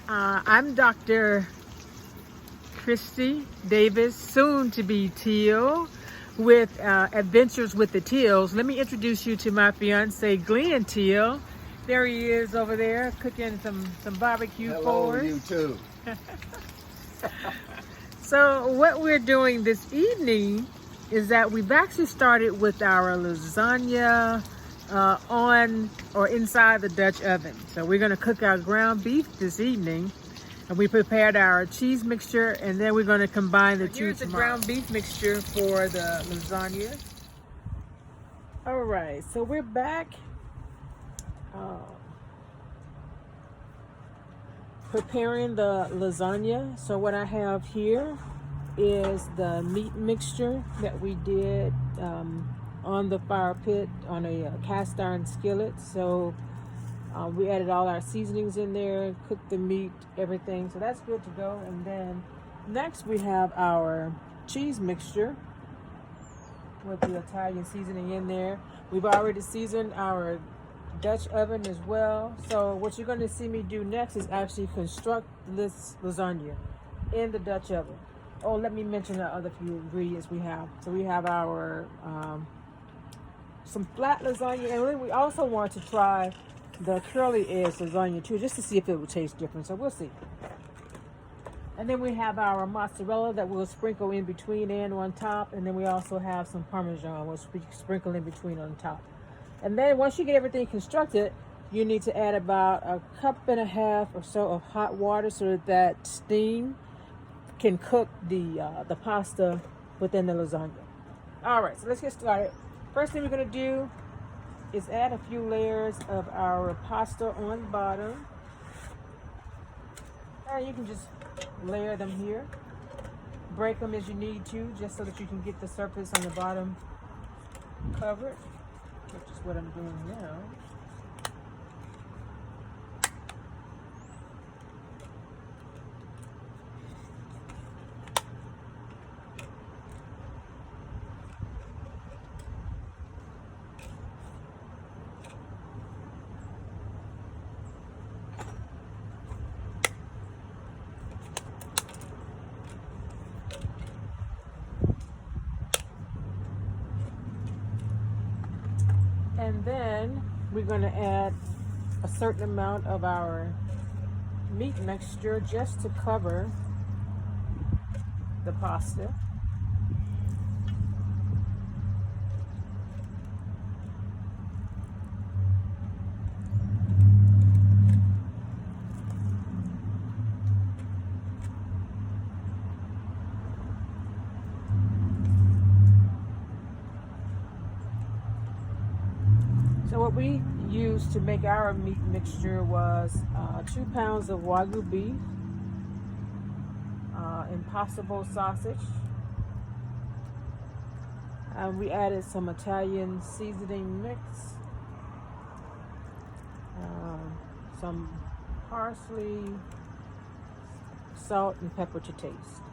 I'm Dr. Christy Davis, soon to be Teal, with Adventures with the Teals. Let me introduce you to my fiance, Glenn Teal. There he is over there cooking some barbecue for us. Hello, you too. So what we're doing this evening is that we've actually started with our lasagna on or inside the Dutch oven. So we're going to cook our ground beef this evening, and we prepared our cheese mixture, and then we're going to combine the two. Here's the ground beef mixture for the lasagna. All right, so we're back preparing the lasagna. So what I have here is the meat mixture that we did on the fire pit on a cast iron skillet. So we added all our seasonings in there, cooked the meat, everything. So that's good to go. And then next we have our cheese mixture with the Italian seasoning in there. We've already seasoned our Dutch oven as well. So what you're going to see me do next is actually construct this lasagna in the Dutch oven. Oh, let me mention the other few ingredients we have. So we have our some flat lasagna, and we also want to try the curly egg lasagna too, just to see if it will taste different. So we'll see. And then we have our mozzarella that we'll sprinkle in between and on top, and then we also have some Parmesan we'll sprinkle in between on top. And then once you get everything constructed, you need to add about 1.5 cups or so of hot water so that steam can cook the pasta within the lasagna. All right, so let's get started. First thing we're going to do is add a few layers of our pasta on the bottom. And you can just layer them here. Break them as you need to, just so that you can get the surface on the bottom covered, which is what I'm doing now. And then we're going to add a certain amount of our meat mixture just to cover the pasta. So what we used to make our meat mixture was 2 pounds of Wagyu beef, Impossible sausage. We added some Italian seasoning mix, some parsley, salt, and pepper to taste.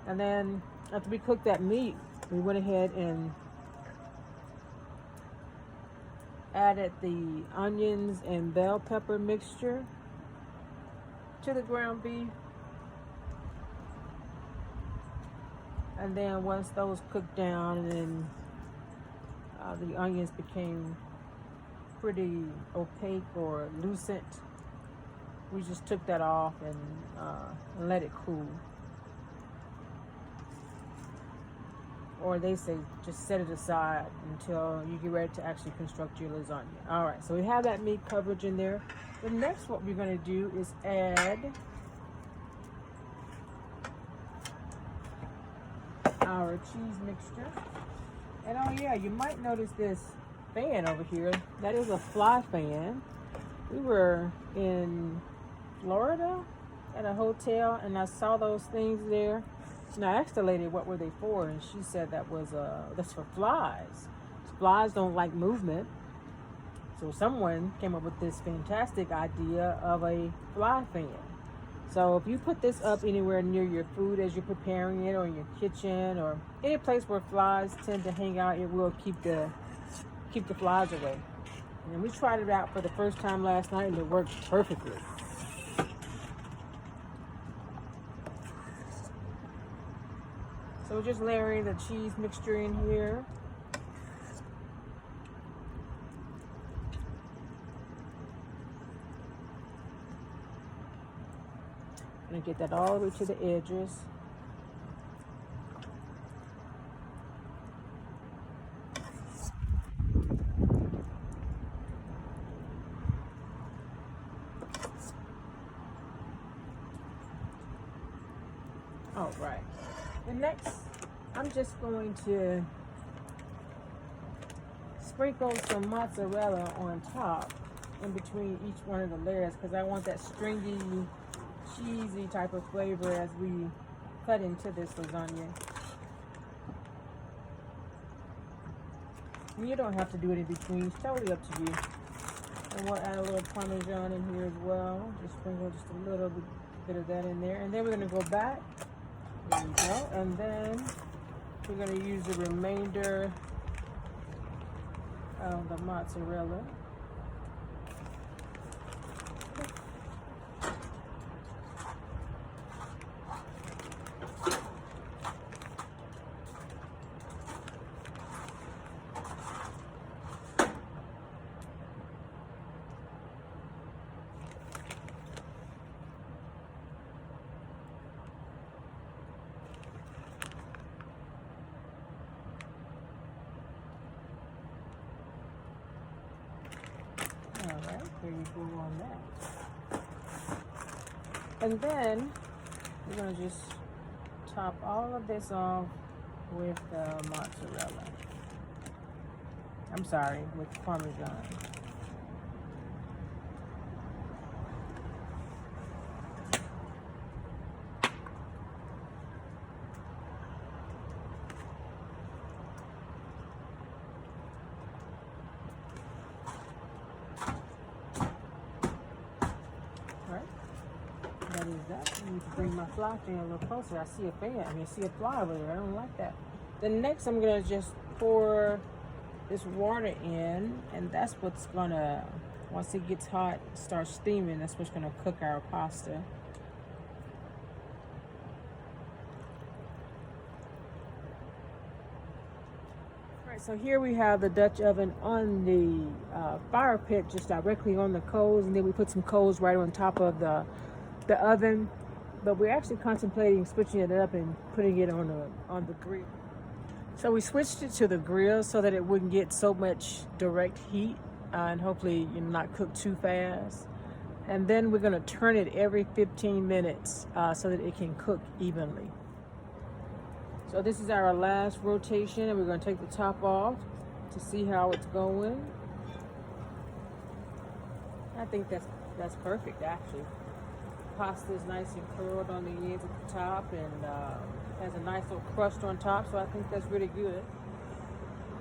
And then after we cooked that meat, we went ahead and added the onions and bell pepper mixture to the ground beef. And then once those cooked down and the onions became pretty opaque or lucent, we just took that off and let it cool. Or they say just set it aside until you get ready to actually construct your lasagna. All right, so we have that meat coverage in there. The next what we're going to do is add our cheese mixture. And oh yeah, you might notice this fan over here. That is a fly fan. We were in Florida at a hotel, and I saw those things there. And I asked the lady what were they for, and she said that's for flies. Flies don't like movement. So someone came up with this fantastic idea of a fly fan. So if you put this up anywhere near your food as you're preparing it, or in your kitchen, or any place where flies tend to hang out, it will keep the flies away. And we tried it out for the first time last night and it worked perfectly. So we're just layering the cheese mixture in here. And get that all the way to the edges. All right. And next, I'm just going to sprinkle some mozzarella on top in between each one of the layers because I want that stringy, cheesy type of flavor as we cut into this lasagna. You don't have to do it in between, it's totally up to you. And we'll add a little Parmesan in here as well. Just sprinkle just a little bit of that in there. And then we're gonna go back. There we go. And then we're gonna use the remainder of the mozzarella. Alright, there you go on that. And then we're going to just top all of this off with mozzarella. I'm sorry, with Parmesan. That is that. I need to bring my fly fan a little closer. I see a fan. I see a fly over there. I don't like that. Then next I'm going to just pour this water in. And that's what's going to, once it gets hot, start steaming, that's what's going to cook our pasta. Alright, so here we have the Dutch oven on the fire pit, just directly on the coals. And then we put some coals right on top of the oven, but we're actually contemplating switching it up and putting it on the grill. So we switched it to the grill so that it wouldn't get so much direct heat and hopefully not cook too fast. And then we're going to turn it every 15 minutes so that it can cook evenly. So this is our last rotation, and we're going to take the top off to see how it's going. I think that's perfect actually. Pasta is nice and curled on the ends at the top and has a nice little crust on top, so I think that's really good.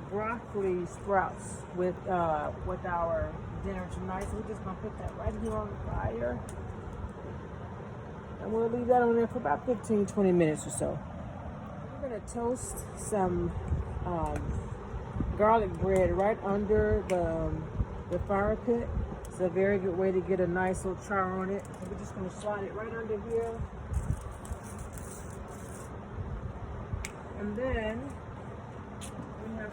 Broccoli sprouts with our dinner tonight, so we're just gonna put that right here on the fire, and we'll leave that on there for about 15-20 minutes or so. We're gonna toast some garlic bread right under the fire pit. It's a very good way to get a nice little char on it. So we're just going to slide it right under here. And then we have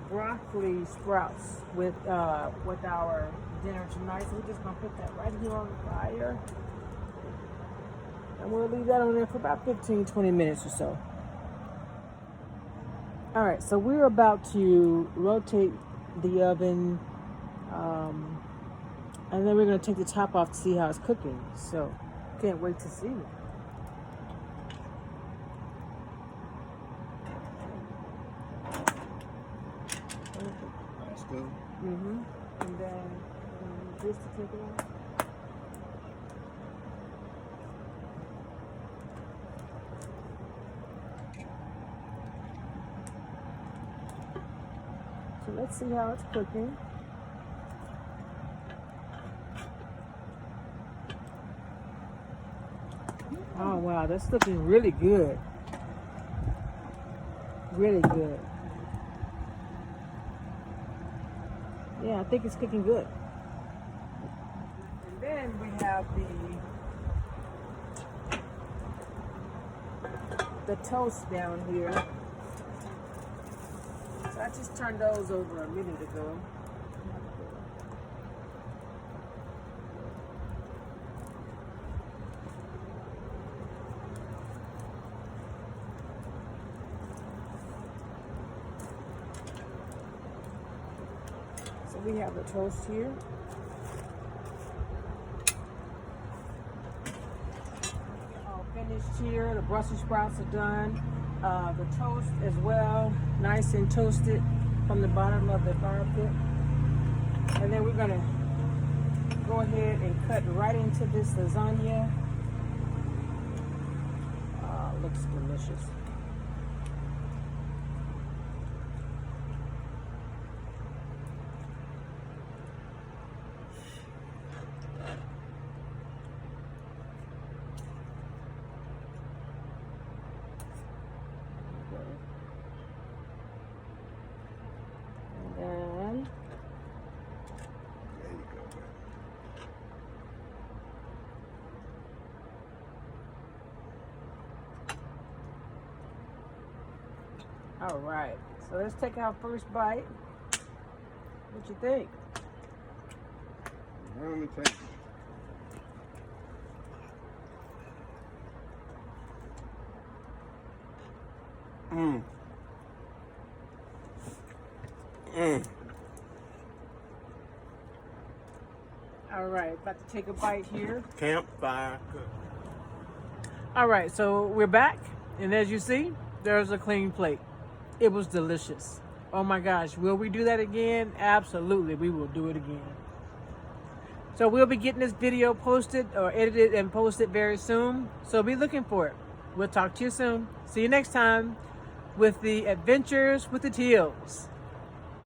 broccoli sprouts with our dinner tonight. So we're just going to put that right here on the fire. And we'll leave that on there for about 15-20 minutes or so. All right, so we're about to rotate the oven, and then we're going to take the top off to see how it's cooking. So, can't wait to see it. That's good. Mm-hmm. And then this to take it off. So let's see how it's cooking. Oh wow, that's looking really good. Really good. Yeah, I think it's cooking good. And then we have the toast down here. So I just turned those over a minute ago. So we have the toast here. All finished here. The Brussels sprouts are done. The toast as well, nice and toasted from the bottom of the fire pit. And then we're gonna go ahead and cut right into this lasagna. Looks delicious. And then There you go. all right, so let's take our first bite. What you think? Let me take it. Mmm. Mmm. All right, about to take a bite here. Campfire cook. All right, so we're back, and as you see, there's a clean plate. It was delicious. Oh my gosh, will we do that again? Absolutely, we will do it again. So we'll be getting this video posted or edited and posted very soon, so be looking for it. We'll talk to you soon. See you next time with the Adventures with the Teals.